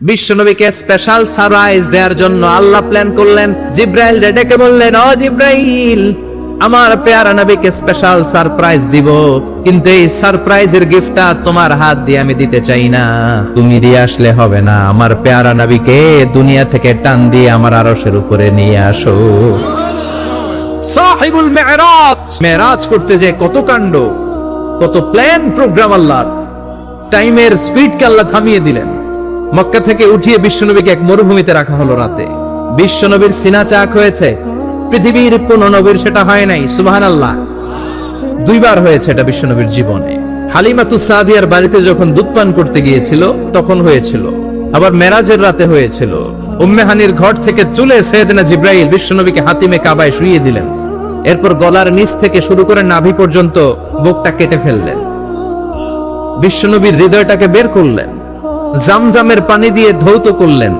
বিশ্বনবীকে special surprise দেওয়ার জন্য আল্লাহ প্ল্যান করলেন। জিব্রাইল ডেকে বললেন, ও জিব্রাইল, আমার পেয়ারা নবীকে স্পেশাল সারপ্রাইজ দিব, কিন্তু এই সারপ্রাইজের গিফটটা তোমার হাত দিয়ে আমি দিতে চাই না, তুমি দিয়ে আসলে হবে না। আমার পেয়ারা নবীকে দুনিয়া থেকে টান দিয়ে আমার আরশের উপরে নিয়ে আসো। সাহিবুল মেরাজ, মেরাজ করতে যে কত কাণ্ড, কত প্ল্যান প্রোগ্রাম আল্লাহর। টাইমের স্পিডকে আল্লাহ থামিয়ে দিলেন। মক্কা থেকে উঠিয়ে বিশ্বনবীকে এক মরুভূমিতে রাখা হলো রাতে। বিশ্বনবীর সিনা চাক হয়েছে, পৃথিবীর কোন নবীর সেটা হয় নাই। সুবহানাল্লাহ, দুইবার হয়েছে এটা বিশ্বনবীর জীবনে। হালিমাতুস সাদিয়ার বাড়িতে যখন দুধ পান করতে গিয়েছিল তখন হয়েছিল, আবার মেরাজের রাতে হয়েছিল। উম্মে হানির ঘর থেকে চলে সাইয়েদনা জিব্রাইল বিশ্বনবীকে হাতিমে কাবায় শুইয়ে দিলেন। এরপর গলার নিচ থেকে শুরু করে নাভি পর্যন্ত বুকটা কেটে ফেললেন। বিশ্বনবীর হৃদয়টাকে বের করলেন, জামজামের পানি দিয়ে ধৌত করলেন,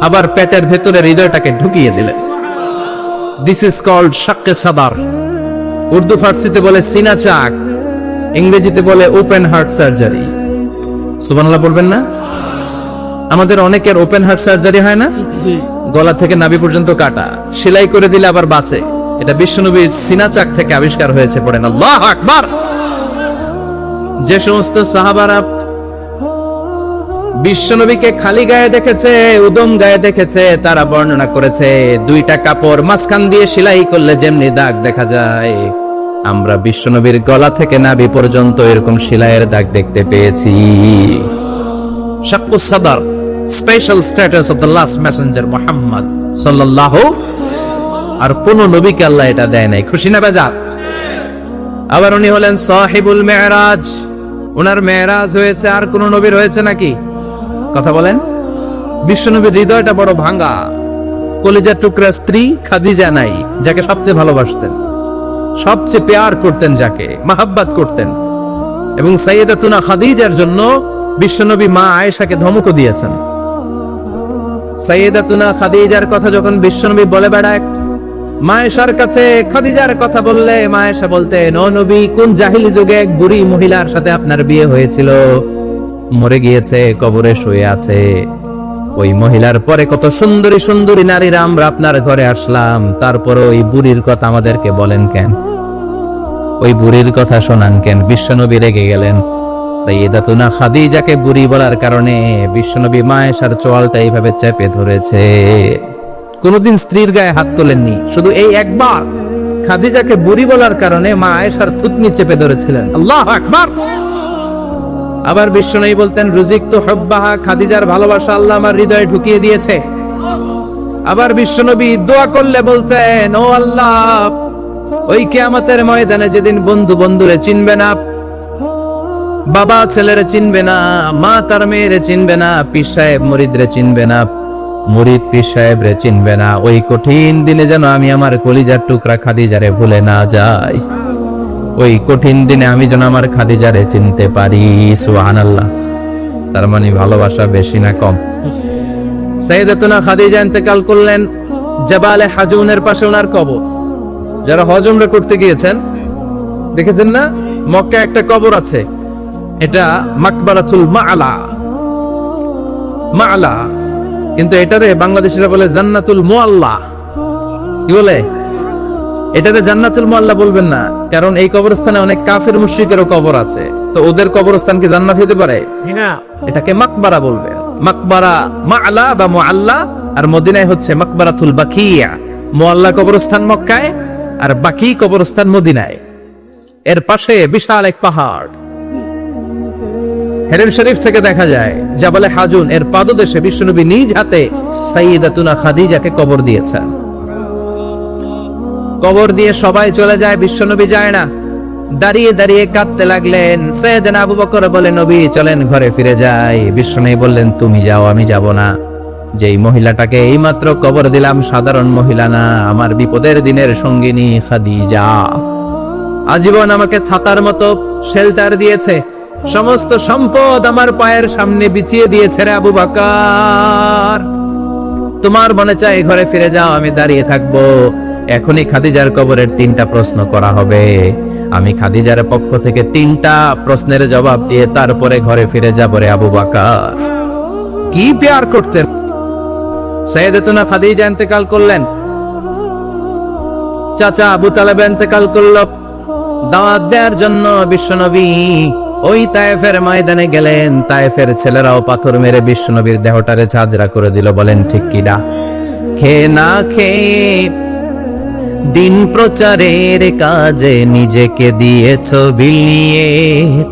আবার পেটের ভেতরে হৃদয়টাকে ঢুকিয়ে দিলেন। দিস ইজ কল্ড শাক্কে সাদার। উর্দু ফার্সিতে বলে সিনা চাক, ইংরেজিতে বলে ওপেন হার্ট সার্জারি। সুবহানাল্লাহ বলবেন না? আমাদের অনেকের ওপেন হার্ট সার্জারি হয় না, গলা থেকে নাভি পর্যন্ত কাটা, সেলাই করে দিলে আবার বাঁচে। এটা বিশ্বনবীর সিনা চাক থেকে আবিষ্কার হয়েছে। পড়েন আল্লাহু আকবার। যে সমস্ত সাহাবারা বিশ্বনবীকে খালি গায়ে দেখেছে, উদম গায়ে দেখেছে, তারা বর্ণনা করেছে দুইটা কাপড় মাঝখান দিয়ে সেলাই করলে যেমনি দাগ দেখা যায়, আমরা বিশ্বনবীর গলা থেকে নাভি পর্যন্ত এরকম সেলাইয়ের দাগ দেখতে পেয়েছি। শাক্কুস সাদার, special status of the last Messenger Muhammad সাল্লাল্লাহু। আর কোন নবীকে আল্লাহ এটা দেয় নাই। খুশি না বেজাত? আবার উনি হলেন সাহিবুল মেরাজ। ওনার মেরাজ হয়েছে, আর কোন নবীর হয়েছে নাকি? কথা বলেন। বিশ্বনবীর হৃদয়টা বড় ভাঙা। কলিজার টুকরা স্ত্রী খাদিজা নাই, যাকে সবচেয়ে ভালোবাসতেন, সবচেয়ে প্যার করতেন, যাকে মাহাব্বাত করতেন। এবং সাইয়েদাতুনা খাদিজার জন্য বিশ্বনবী মা আয়েশাকে ধমকও দিয়েছেন। সাইয়েদাতুনা খাদিজার কথা যখন বিশ্বনবী বলে বেড়ায় মা আয়েশার কাছে, খাদিজার কথা বললে মা আয়েশা বলতেন, ও নবী, কোন জাহিলি যুগে এক বুড়ি মহিলার সাথে আপনার বিয়ে হয়েছিল, মরে গিয়েছে, কবরে শুয়ে আছে। ওই মহিলার পরে কত সুন্দরী সুন্দরী নারীরা আমরা আপনার ঘরে আসলাম, তারপর ওই বুড়ির কথা আমাদেরকে বলেন কেন, ওই বুড়ির কথা শোনান কেন? বিশ্বনবী রেগে গেলেন। সাইয়েদাতুনা খাদিজাকে বুড়ি বলার কারণে বিশ্বনবী মা আয়েশার চোয়ালটা এইভাবে চেপে ধরেছে। কোনদিন স্ত্রীর গায়ে হাত তোলেননি, শুধু এই একবার খাদিজাকে বুড়ি বলার কারণে মা আয়েশার থুতনি চেপে ধরেছিলেন। আল্লাহু আকবার। আবার বিশ্বনবী বলতেন, রুজিকতু হুব্বাহা, খাদিজার ভালোবাসা আল্লাহ আমার হৃদয়ে ঢুকিয়ে দিয়েছে। আবার বিশ্বনবী দোয়া করলে বলতেন, ও আল্লাহ, ওই কিয়ামতের ময়দানে যেদিন বন্ধু বন্ধুরে চিনবে না, বাবা ছেলেরে চিনবে না, মা তার মেয়েরে চিনবে না, পীর সাহেব মুরিদরে চিনবে না, মুরিদ পীর সাহেবরে চিনবে না, ওই কঠিন দিনে যেন আমি আমার কলিজার টুকরা খাদিজারে ভুলে না যাই। ওই কঠিন দিনে আমি যেন আমার খাদিজারে চিনতে পারি। সুবহানাল্লাহ। তার মানে ভালোবাসা বেশি না কম? সাইয়েদাতুনা খাদিজা ইন্তেকাল করলেন জাবালে হাজুনের পাশে ওনার কবর। যারা হজ উমরা করতে গিয়েছেন দেখেছেন না, মক্কা একটা কবর আছে, এটা মাকবারাতুল মাআলা। মাআলা, কিন্তু এটারে বাংলাদেশিরা বলে জান্নাতুল মুআল্লা। কি বলে? এটাতে জান্নাতুল মুআল্লা বলবেন না, কারণ এই কবরস্থানে অনেক কাফের মুশরিকেরও কবর আছে, তো ওদের কবরস্থান কি জান্নাত হতে পারে? এটাকে মাকবারা বলবেন। মাকবারা মাআলা বা মুআল্লা, আর মদিনায় হচ্ছে মাকবারাতুল বাকিয়া। মুআল্লা কবরস্থান মক্কায়, আর বাকি কবরস্থান মদিনায়। এর পাশে বিশাল এক পাহাড়, হেরেম শরীফ থেকে দেখা যায় জাবালে হাজুন, এর পাদদেশে বিশ্বনবী নিজ হাতে সাইয়েদাতুনা খাদিজাকে কবর দিয়েছেন। কবর দিয়ে সবাই চলে যায়, বিশ্বনবী যায় না। দাঁড়িয়ে দাঁড়িয়ে কাঁদতে লাগলেন। সাইয়েদনা আবু বকর বলে, নবী চলেন ঘরে ফিরে যাই। বিশ্বনবী বললেন, তুমি যাও, আমি যাব না। যেই মহিলাটাকে এইমাত্র কবর দিলাম সাধারণ মহিলা না, আমার বিপদের দিনের সঙ্গিনী খাদিজা। আজীবন আমাকে ছাতার মতো শেল্টার দিয়েছে, সমস্ত সম্পদ আমার পায়ের সামনে বিছিয়ে দিয়েছে রে আবু বকর। তোমার মনে চাই ঘরে ফিরে যাও, আমি দাঁড়িয়ে থাকবো। এখনই খাদিজার কবরের 3টা প্রশ্ন করা হবে। আমি খাদিজার পক্ষ থেকে 3টা প্রশ্নের জবাব দিয়ে তারপরে ঘরে ফিরে যাব রে আবু বকর। কি প্যার করতেন। সাইয়েদাতুনা খাদিজা ইন্তেকাল করলেন, চাচা আবু তালেব ইন্তেকাল করল। দাওয়াত দেওয়ার জন্য বিশ্বনবী ওই তায়েফের ময়দানে গেলেন। তায়েফের ছেলেরাও পাথর মেরে বিশ্বনবীর দেহটারে ঝাঁঝরা করে দিল। বলেন ঠিক কিনা? খেয়ে না খেয়ে দিন প্রচারের কাজে নিজেকে দিয়েছ বিলিয়ে।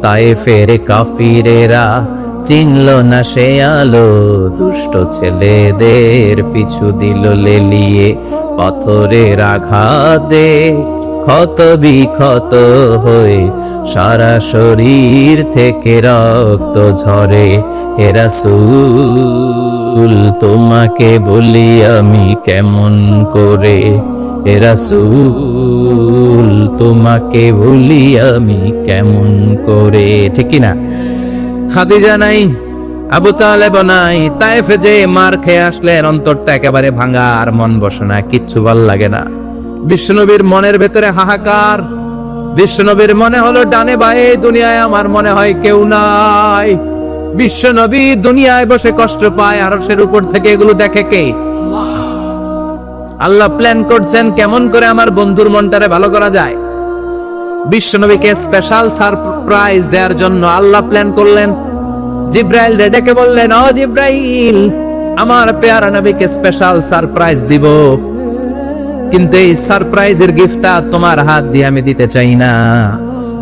তায়েফের কাফিরেরা চিনল না সে আলো, দুষ্ট ছেলেদের পিছু দিল লেলিয়ে। পাথরের আঘাতে ক্ষত বিক্ষত হয়ে সারা শরীর থেকে রক্ত ঝরে। হে রাসূল তোমাকে বলি আমি কেমন করে, হে রাসূল তোমাকে বলি আমি কেমন করে। ঠিক কি না? খাদিজা নাই, আবু তালেব নাই, তায়েফে যে মার খেয়ে আসলেন, অন্তরটা একেবারে ভাঙা, আর মন বসে না, কিচ্ছু ভাল লাগে না। বিশ্বনবীর মনের ভেতরে হাহাকার। বিশ্বনবীর মনে হলো ডানে বায়ে দুনিয়ায় আমার মনে হয় কেউ নাই। বিশ্বনবী দুনিয়ায় বসে কষ্ট পায়, আরশের উপর থেকে এগুলো দেখে কে? আল্লাহ প্ল্যান করছেন কেমন করে আমার বন্ধুর মনটারে ভালো করা যায়। বিশ্বনবীকে স্পেশাল সারপ্রাইজ দেওয়ার জন্য আল্লাহ প্ল্যান করলেন। জিব্রাইল ডেকে বললেন, ও জিব্রাইল, আমার পেয়ারা নবীকে স্পেশাল সারপ্রাইজ দিব, কিন্তু এই সারপ্রাইজের গিফটটা তোমার হাত দিয়ে আমি দিতে চাই না,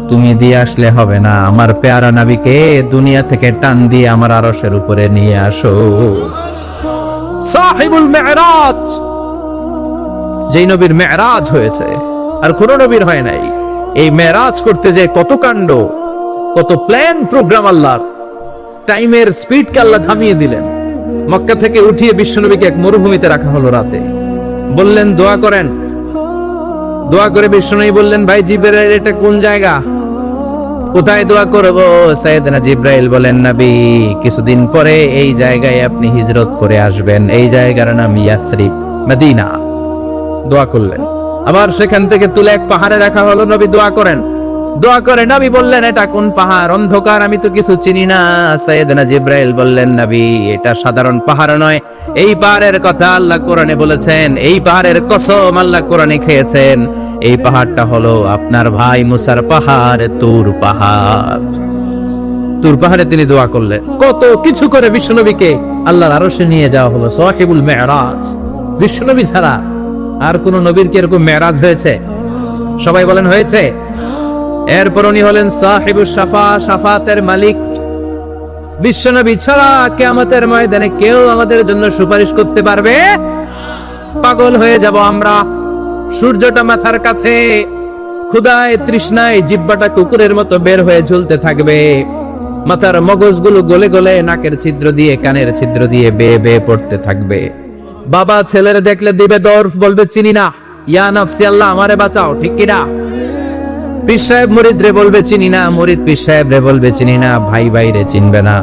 তুমি দিয়ে আসলে হবে না। আমার পেয়ারা নবীকে দুনিয়া থেকে টান দিয়ে আমার আরশের উপরে নিয়ে আসো। সাহিবুল মেরাজ, যেই নবীর মেরাজ হয়েছে আর কোন নবীর হয় নাই। এই মেরাজ করতে যে কত কাণ্ড, কত প্ল্যান প্রোগ্রাম আল্লাহর। টাইমের স্পিডকে আল্লাহ থামিয়ে দিলেন। মক্কা থেকে উঠিয়ে বিশ্বনবীকে এক মরুভূমিতে রাখা হলো রাতে। বললেন দোয়া করেন। দোয়া করে বিশ্বনবী বললেন, ভাই জিবরাইল, এটা কোন জায়গা, কোথায় দোয়া করব? সাইয়েদনা জিবরাইল বলেন, নবী, কিছুদিন পরে এই জায়গায় আপনি হিজরত করে আসবেন, এই জায়গার নাম ইয়াসরিব, মদিনা। দোয়া করলেন। আবার সেখান থেকে তুলে এক পাহাড়ে রাখা হলো। নবী দোয়া করেন। দোয়া করে নবী বললেন, এটা কোন পাহাড়? অন্ধকার, আমি তো কিছু চিনি না। সাইয়েদনা জিবরাইল বললেন, নবী, এটা সাধারণ পাহাড় নয়, এই পাহাড়ের কথা আল্লাহ কোরআনে বলেছেন, এই পাহাড়ের কসম আল্লাহ কোরআনে খেয়েছেন। এই পাহাড়টা হলো আপনার ভাই মুসার পাহাড়, তুর পাহাড়। তুর পাহাড়ে তিনি দোয়া করলেন। কত কিছু করে বিশ্বনবীকে আল্লাহর আরশে নিয়ে যাওয়া হলো। সাহিবুল মেরাজ। বিশ্বনবী ছাড়া আর কোন নবীর কি এরকম মেরাজ হয়েছে? সবাই বলেন হয়েছে। এরপর উনি হলেন সাহিবুস শাফা, শাফাতের মালিক। বিশ্বনবী ছাড়া কিয়ামতের ময়দানে কেউ আমাদের জন্য সুপারিশ করতে পারবে? পাগল হয়ে যাব আমরা। সূর্যটা মাথার কাছে, ক্ষুধায় তৃষ্ণায় জিহ্বাটা কুকুরের মতো বের হয়ে ঝুলতে থাকবে। মাথার মগজগুলো গলে গলে নাকের ছিদ্র দিয়ে, কানের ছিদ্র দিয়ে বেয়ে বেয়ে পড়তে থাকবে। বাবা ছেলের দেখলে দিবে দৌড়, বলবে চিনি না, ইয়া নাফসি, আল্লাহ আমারে বাঁচাও। ঠিক কিনা? পীর সাহেব মুরিদ রে বলবে চিনি না, মুরিদ পীর সাহেব রে বলবে চিনি না, ভাই ভাই রে চিনবে না।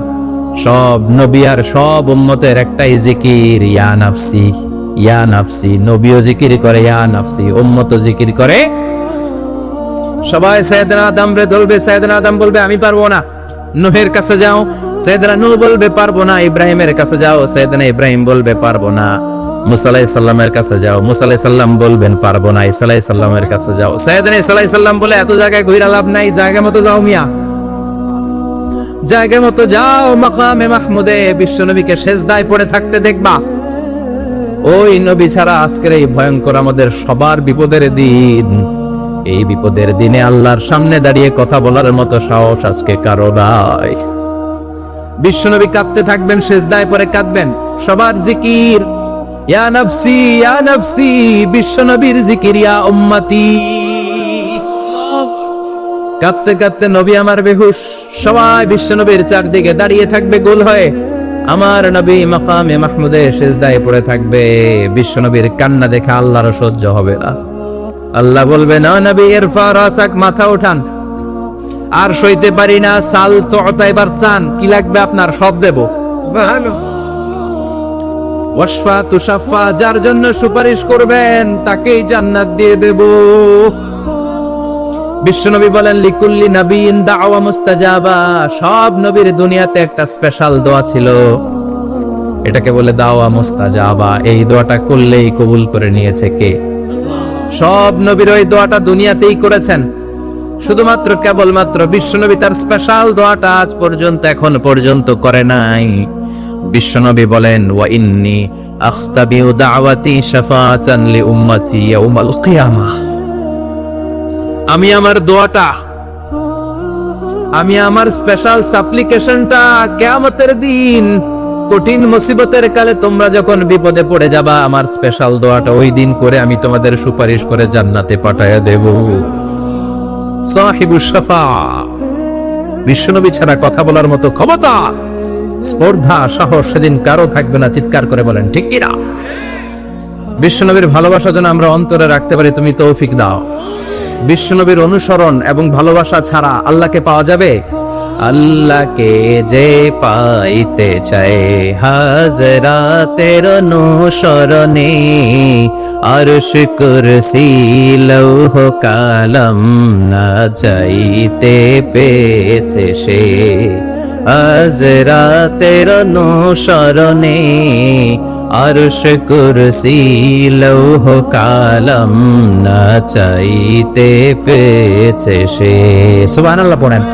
সব নবী আর সব উম্মতের একটাই জিকির, ইয়া নাফসি, ইয়া নাফসি। নবীও জিকির করে ইয়া নাফসি, উম্মতও জিকির করে। সবাই সাইয়েদনা আদম রে ধরবে। সাইয়েদনা আদম বলবে আমি পারবো না। নূহের কাছে যাও। সাইয়েদনা নূহ বলবে পারবো না। ইব্রাহিমের কাছে যাও। সাইয়েদনা ইব্রাহিম বলবে পারবো না। মুসা আলাইহিস সালামের কাছে যাও। মুসা আলাইহিস সালাম বলবেন পারবো না। ঈসা আলাইহিস সালামের কাছে যাও। সাইয়েদনা ঈসা আলাইহিস সালাম বলে এত জায়গায় ঘুরে লাভ নাই, জায়গা মতো যাও মিয়া, জায়গা মতো যাও। মাকামে মাহমুদে বিশ্বনবীকে সেজদায় পড়ে থাকতে দেখবা। ওই নবী ছাড়া আজকের এই ভয়ঙ্কর আমাদের সবার বিপদের দিন। এই বিপদের দিনে আল্লাহর সামনে দাঁড়িয়ে কথা বলার মতো সাহস আজকে কারো নাই। বিশ্বনবী কাঁদতে থাকবেন, সেজদায় পড়ে কাঁদবেন। সবার জিকির ইয়া নাফসি, ইয়া নাফসি। বিশ্বনবীর জিকির ইয়া উম্মতি। কাঁদতে কাঁদতে নবী আমার বেহুশ। সবাই বিশ্বনবীর চারদিকে দাঁড়িয়ে থাকবে গোল হয়ে। আমার নবী মাকামে মাহমুদে সেজদায় পড়ে থাকবে। বিশ্বনবীর কান্না দেখে আল্লাহর সহ্য হবে না। আল্লাহ বলবে, না নবী, ইরফা রাসাক, মাথা উঠান, আর সইতে পারি না। সাল তো এবার চান, কি লাগবে আপনার? সব দেব। সুবহানাল্লাহ। ওয়াশফা তুশাফা, যার জন্য সুপারিশ করবেন তাকেই জান্নাত দিয়ে দেব। বিশ্বনবী বলেন, লিকুল্লি নবিয়্যিন দাওয়া মুস্তাজাবা। সব নবীর দুনিয়াতে একটা স্পেশাল দোয়া ছিল। এটাকে বলে দাওয়া মুস্তাজাবা। এই দোয়াটা করলেই কবুল করে নিয়েছে কে? সব নবীর ওই দোয়াটা দুনিয়াতেই করেছেন, শুধুমাত্র কেবলমাত্র বিশ্বনবী তার স্পেশাল দোয়াটা আজ পর্যন্ত এখন পর্যন্ত করে নাই। বিশ্বনবী বলেন, ওয়া ইন্নী আখতাবিউ দাওয়াতি শাফাআতান লি উম্মতি ইয়াউমাল কিয়ামাহ। আমি আমার দোয়াটা, আমি আমার স্পেশাল সাপ্লিকেশনটা কিয়ামতের দিন কঠিন মুসিবতের কালে তোমরা যখন বিপদে পড়ে যাবা, আমার স্পেশাল দোয়াটা ওই দিন করে আমি তোমাদের সুপারিশ করে জান্নাতে পাঠায়া দেব। সাহিবুশ শাফা, বিশ্বনবী ছাড়া কথা বলার মতো ক্ষমতা, স্পর্ধা, সাহস সেদিন কারো থাকবে না। চিৎকার করে বলেন ঠিক কিনা? বিশ্বনবীর ভালোবাসা যেন আমরা অন্তরে রাখতে পারি, তুমি তৌফিক দাও। বিশ্বনবীর অনুসরণ এবং ভালোবাসা ছাড়া আল্লাহকে পাওয়া যাবে? আল্লাহকে যে পাইতে চায় হাজরাতের অনুসরণে, আরশ কুরসি লৌহ কালাম না চাইতে পেয়েছে সে। হাজরাতের অনুসরণে, আরশ কুরসি লৌহ কালাম না চাইতে পেয়েছে সে। সুবহানাল্লাহ পড়েন।